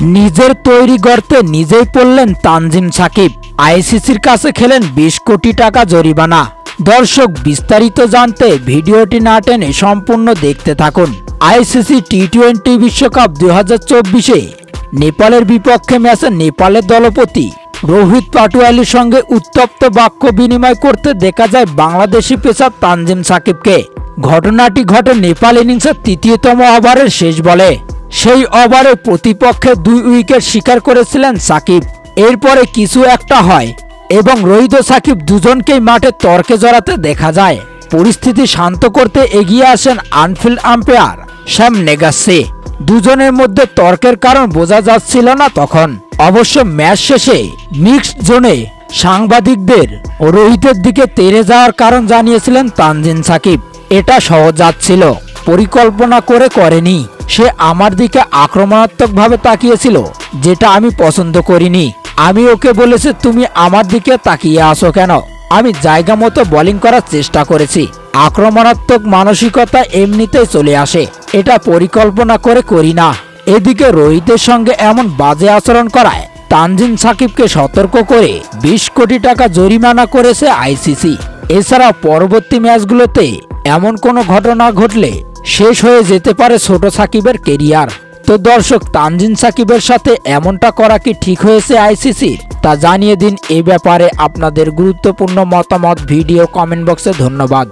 নিজের তৈরি গর্তে নিজেই পড়লেন তানজিম সাকিব। আইসিসির কাছে খেলেন 20 কোটি টাকা জরিমানা। দর্শক, বিস্তারিত জানতে ভিডিওটি না টেনে সম্পূর্ণ দেখতে থাকুন। আইসিসি টি-20 বিশ্বকাপ 2024-এ নেপালের বিপক্ষে ম্যাচে নেপালের দলপতি রোহিত পাটোয়ালির সঙ্গে উত্তপ্ত বাক্য বিনিময় করতে দেখা যায় বাংলাদেশি পেসার তানজিম সাকিবকে। ঘটনাটি ঘটে নেপাল ইনিংসের তৃতীয়তম ওভারের শেষ বলে। সেই ওভারে প্রতিপক্ষের 2 উইকেট শিকার করেছিলেন সাকিব। এরপরে কিছু একটা হয় এবং রোহিত ও সাকিব দুজনকেই মাঠে তর্কে জড়াতে দেখা যায়। পরিস্থিতি শান্ত করতে এগিয়ে আসেন আনফিল্ড আম্পায়ার শ্যাম নেগাসে। দুজনের মধ্যে তর্কের কারণ বোঝা যাচ্ছিল না তখন। অবশ্য ম্যাচ শেষে মিক্সড জোনে সাংবাদিকদের রোহিতের দিকে তেড়ে যাওয়ার কারণ জানিয়েছিলেন তানজিম সাকিব। এটা সহজ যাচ্ছিল, পরিকল্পনা করে করেনি। সে আমার দিকে আক্রমণাত্মকভাবে তাকিয়েছিল, যেটা আমি পছন্দ করিনি। আমি ওকে বলেছি, তুমি আমার দিকে তাকিয়ে আসো কেন? আমি জায়গা মতো বোলিং করার চেষ্টা করেছি। আক্রমণাত্মক মানসিকতা এমনিতেই চলে আসে, এটা পরিকল্পনা করে করি না। এদিকে রোহিতের সঙ্গে এমন বাজে আচরণ করায় তানজিম সাকিবকে সতর্ক করে 20 কোটি টাকা জরিমানা করেছে আইসিসি। এছাড়া পরবর্তী ম্যাচগুলোতে এমন কোনো ঘটনা ঘটলে শেষ হয়ে যেতে পারে ছোট সাকিবের কেরিয়ার। তো দর্শক, তানজিম সাকিবের সাথে এমনটা করা কি ঠিক হয়েছে আইসিসির? তা জানিয়ে দিন। এ ব্যাপারে আপনাদের গুরুত্বপূর্ণ মতামত ভিডিও কমেন্ট বক্সে। ধন্যবাদ।